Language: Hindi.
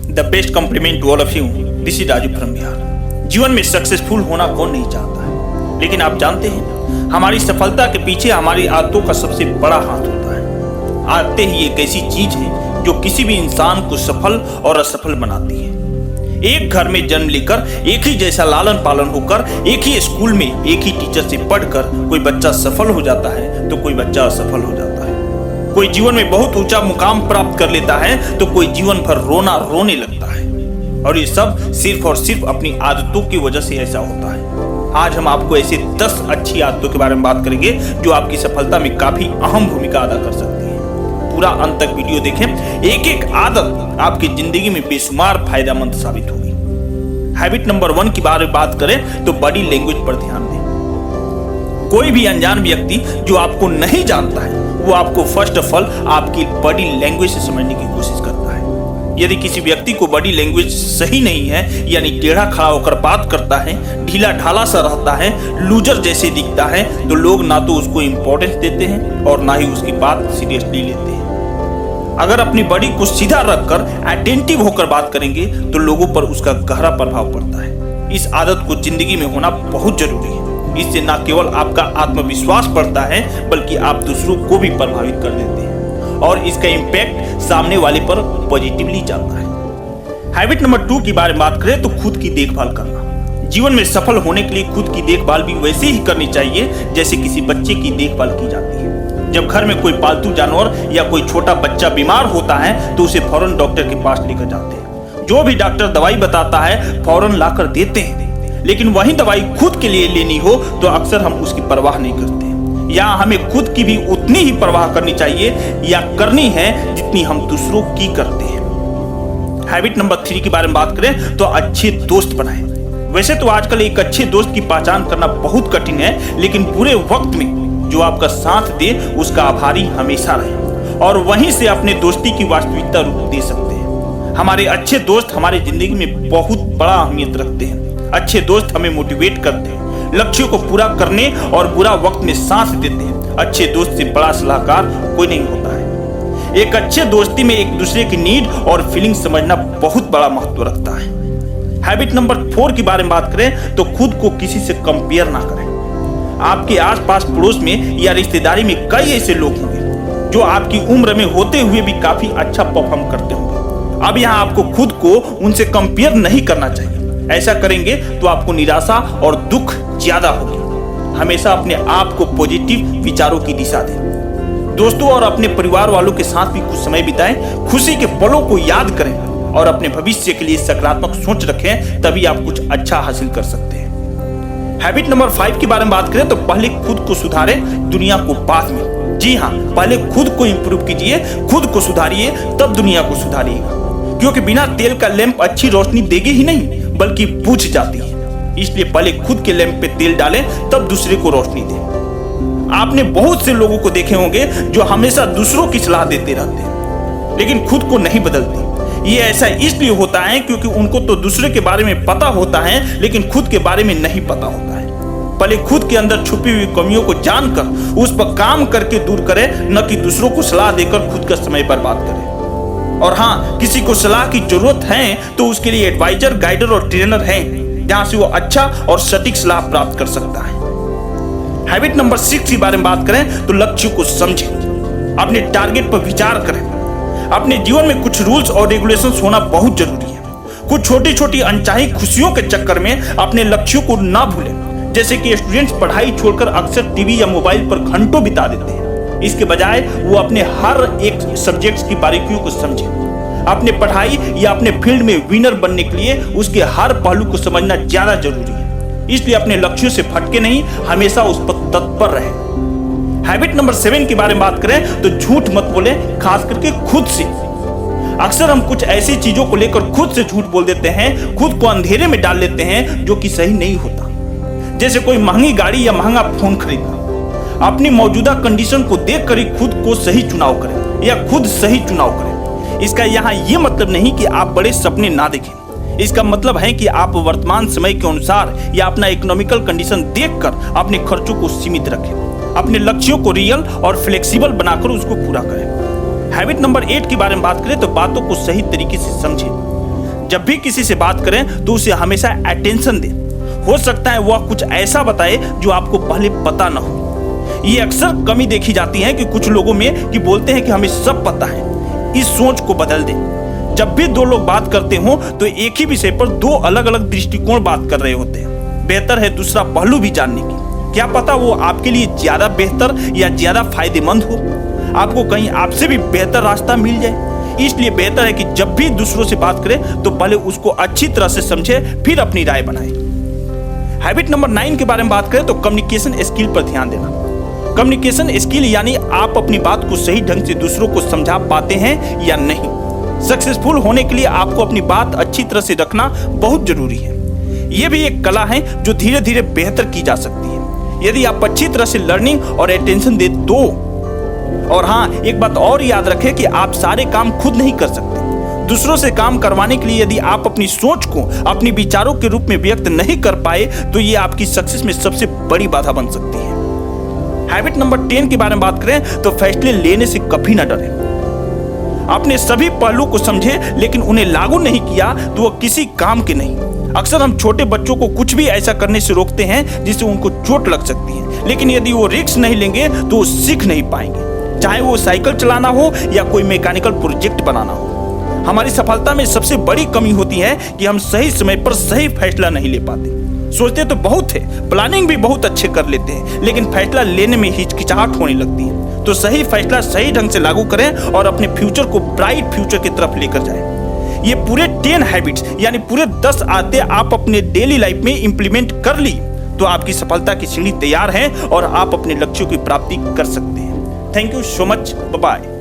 The best compliment to all of you, this is Raju from Bihar. जीवन में सक्सेसफुल होना कौन नहीं चाहता है, लेकिन आप जानते हैं हमारी सफलता के पीछे हमारी आदतों का सबसे बड़ा हाथ होता है। आदतें ही एक ऐसी चीज है जो किसी भी इंसान को सफल और असफल बनाती है। एक घर में जन्म लेकर, एक ही जैसा लालन पालन होकर, एक ही स्कूल में एक ही टीचर से पढ़कर कोई बच्चा सफल हो जाता है तो कोई बच्चा असफल हो जाता है। कोई जीवन में बहुत ऊंचा मुकाम प्राप्त कर लेता है तो कोई जीवन भर रोना रोने लगता है, और ये सब सिर्फ और सिर्फ अपनी आदतों की वजह से ऐसा होता है। आज हम आपको ऐसे 10 अच्छी आदतों के बारे में बात करेंगे जो आपकी सफलता में काफी अहम भूमिका अदा कर सकती है। पूरा अंत तक वीडियो देखें, एक एक आदत आपकी जिंदगी में बेशुमार फायदेमंद साबित होगी। हैबिट नंबर 1 की बारे में बात करें तो बॉडी लैंग्वेज पर ध्यान दें। कोई भी अनजान व्यक्ति जो आपको नहीं जानता है वो आपको फर्स्ट ऑफ ऑल आपकी बॉडी लैंग्वेज से समझने की कोशिश करता है। यदि किसी व्यक्ति को बॉडी लैंग्वेज सही नहीं है, यानी टेढ़ा खड़ा होकर बात करता है, ढीला ढाला सा रहता है, लूजर जैसे दिखता है, तो लोग ना तो उसको इंपॉर्टेंस देते हैं और ना ही उसकी बात सीरियसली लेते हैं। अगर अपनी बॉडी को सीधा रखकर अटेंटिव होकर बात करेंगे तो लोगों पर उसका गहरा प्रभाव पड़ता है। इस आदत को जिंदगी में होना बहुत जरूरी है। इससे न केवल आपका आत्मविश्वास बढ़ता है बल्कि आप दूसरों को भी प्रभावित कर देते हैं और इसका इम्पैक्ट सामने वाले पर पॉजिटिवली जाता है। हैबिट नंबर 2 की बारे में बात करें तो खुद की देखभाल करना। जीवन में सफल होने के लिए खुद की देखभाल भी वैसे ही करनी चाहिए जैसे किसी बच्चे की देखभाल की जाती है। जब घर में कोई पालतू जानवर या कोई छोटा बच्चा बीमार होता है तो उसे फौरन डॉक्टर के पास लेकर जाते हैं। जो भी डॉक्टर दवाई बताता है फौरन लाकर देते हैं, लेकिन वही दवाई खुद के लिए लेनी हो तो अक्सर हम उसकी परवाह नहीं करते, या हमें खुद की भी उतनी ही परवाह करनी चाहिए या करनी है जितनी हम दूसरों की करते हैं। हैबिट नंबर 3 के बारे में बात करें तो अच्छे दोस्त बनाएं। वैसे तो आजकल एक अच्छे दोस्त की पहचान करना बहुत कठिन है, लेकिन बुरे वक्त में जो आपका साथ दे उसका आभारी हमेशा रहे और वहीं से अपने दोस्ती की वास्तविकता रूप दे सकते हैं। हमारे अच्छे दोस्त हमारी जिंदगी में बहुत बड़ा अहमियत रखते हैं। अच्छे दोस्त हमें मोटिवेट करते हैं, लक्ष्यों को पूरा करने और बुरा वक्त में साथ देते हैं। अच्छे दोस्त से बड़ा सलाहकार कोई नहीं होता है। एक अच्छे दोस्ती में एक दूसरे की नीड और फीलिंग समझना बहुत बड़ा महत्व रखता है। हैबिट नंबर 4 की बारे में बात करें तो खुद को किसी से कंपेयर ना करें। आपके आसपास पड़ोस में या रिश्तेदारी में कई ऐसे लोग होंगे जो आपकी उम्र में होते हुए भी काफी अच्छा परफॉर्म करते होंगे। अब यहाँ आपको खुद को उनसे कंपेयर नहीं करना चाहिए। ऐसा करेंगे तो आपको निराशा और दुख ज्यादा होगी। हमेशा अपने आप को पॉजिटिव विचारों की दिशा दें। दोस्तों और अपने परिवार वालों के साथ भी कुछ समय बिताएं। खुशी के पलों को याद करें और अपने भविष्य के लिए सकारात्मक सोच रखें, तभी आप कुछ अच्छा हासिल कर सकते हैं। हैबिट नंबर 5 के बारे में बात करें तो पहले खुद को सुधारें, दुनिया को बाद में। जी हाँ, पहले खुद को इंप्रूव कीजिए, खुद को सुधारिए, तब दुनिया को सुधारिएगा। क्योंकि बिना तेल का लैंप अच्छी रोशनी देगी ही नहीं बल्कि बुझ जाती है। इसलिए पहले खुद के लैंप पे तेल डालें, तब दूसरे को रोशनी दें। आपने बहुत से लोगों को देखे होंगे जो हमेशा दूसरों की सलाह देते रहते हैं लेकिन खुद को नहीं बदलते। ये ऐसा इसलिए होता है क्योंकि उनको तो दूसरे के बारे में पता होता है लेकिन खुद के बारे में नहीं पता होता है। पहले खुद के अंदर छुपी हुई कमियों को जानकर उस पर काम करके दूर करें, न कि दूसरों को सलाह देकर खुद का समय बर्बाद करें। और हाँ, किसी को सलाह की जरूरत है तो उसके लिए एडवाइजर, गाइडर और ट्रेनर हैं जहां से वो अच्छा और सटीक सलाह प्राप्त कर सकता है। हैबिट नंबर 6 के बारे में बात करें तो लक्ष्य को समझें, अपने टारगेट पर विचार करें। अपने जीवन में कुछ रूल्स और रेगुलेशंस होना बहुत जरूरी है। कुछ छोटी छोटी अनचाही खुशियों के चक्कर में अपने लक्ष्यों को ना भूलें। जैसे कि स्टूडेंट्स पढ़ाई छोड़कर अक्सर टीवी या मोबाइल पर घंटों बिता देते हैं। इसके बजाय वो अपने हर एक सब्जेक्ट्स की बारीकियों को समझें। अपने पढ़ाई या अपने फील्ड में विनर बनने के लिए उसके हर पहलू को समझना ज्यादा जरूरी है। इसलिए अपने लक्ष्यों से भटके नहीं, हमेशा उस पर तत्पर रहे। हैबिट नंबर 7 के बारे में बात करें तो झूठ मत बोले, खास करके खुद से। अक्सर हम कुछ ऐसी चीजों को लेकर खुद से झूठ बोल देते हैं, खुद को अंधेरे में डाल लेते हैं जो कि सही नहीं होता। जैसे कोई महंगी गाड़ी या महंगा फोन खरीदना। अपनी मौजूदा कंडीशन को देखकर ही खुद को सही चुनाव करें या खुद सही चुनाव करें। इसका यहाँ ये मतलब नहीं कि आप बड़े सपने ना देखें। इसका मतलब है कि आप वर्तमान समय के अनुसार या अपना इकोनॉमिकल कंडीशन देखकर अपने खर्चों को सीमित रखें। अपने लक्ष्यों को रियल और फ्लेक्सिबल बनाकर उसको पूरा करें। हैबिट नंबर 8 के बारे में बात करें तो बातों को सही तरीके से समझें। जब भी किसी से बात करें तो उसे हमेशा अटेंशन दें। हो सकता है वह कुछ ऐसा बताए जो आपको पहले पता न हो। ये अक्सर कमी देखी जाती है कि कुछ लोगों में कि बोलते हैं कि हमें सब पता है। इस सोच को बदल दें। जब भी दो लोग बात करते हो तो एक ही विषय पर दो अलग अलग दृष्टिकोण बात कर रहे होते हैं। बेहतर है दूसरा पहलू भी जानने की। क्या पता वो आपके लिए ज्यादा बेहतर या ज्यादा फायदेमंद हो, आपको कहीं आपसे भी बेहतर रास्ता मिल जाए। इसलिए बेहतर है कि जब भी दूसरों से बात करें तो पहले उसको अच्छी तरह से समझे, फिर अपनी राय बनाए। हैबिट नंबर 9 के बारे में बात करें तो कम्युनिकेशन स्किल पर ध्यान देना। कम्युनिकेशन स्किल यानी आप अपनी बात को सही ढंग से दूसरों को समझा पाते हैं या नहीं। सक्सेसफुल होने के लिए आपको अपनी बात अच्छी तरह से रखना बहुत जरूरी है। यह भी एक कला है जो धीरे धीरे बेहतर की जा सकती है यदि आप अच्छी तरह से लर्निंग और अटेंशन दे तो। और हाँ, एक बात और याद रखें कि आप सारे काम खुद नहीं कर सकते। दूसरों से काम करवाने के लिए यदि आप अपनी सोच को अपने विचारों के रूप में व्यक्त नहीं कर पाए तो ये आपकी सक्सेस में सबसे बड़ी बाधा बन सकती है। हैबिट नंबर 10 के बारे में बात करें तो फैसले लेने से कभी ना डरें। अपने सभी पहलू को समझे लेकिन उन्हें लागू नहीं किया तो वह किसी काम के नहीं। अक्सर हम छोटे बच्चों को कुछ भी ऐसा करने से रोकते हैं जिससे उनको चोट लग सकती है, लेकिन यदि वो रिस्क नहीं लेंगे तो वो सीख नहीं पाएंगे, चाहे वो साइकिल चलाना हो या कोई मैकेनिकल प्रोजेक्ट बनाना हो। हमारी सफलता में सबसे बड़ी कमी होती है कि हम सही समय पर सही फैसला नहीं ले पाते। सोचते तो बहुत है, प्लानिंग भी बहुत अच्छे कर लेते हैं, लेकिन फैसला लेने में हिचकिचाहट होने लगती है। तो सही फैसला सही ढंग से लागू करें और अपने फ्यूचर को ब्राइट फ्यूचर की तरफ लेकर जाएं। ये पूरे 10 हैबिट्स यानी पूरे 10 आदतें आप अपने डेली लाइफ में इंप्लीमेंट कर ली तो आपकी सफलता की सीढ़ी तैयार है और आप अपने लक्ष्यों की प्राप्ति कर सकते हैं। Thank you so much, bye bye.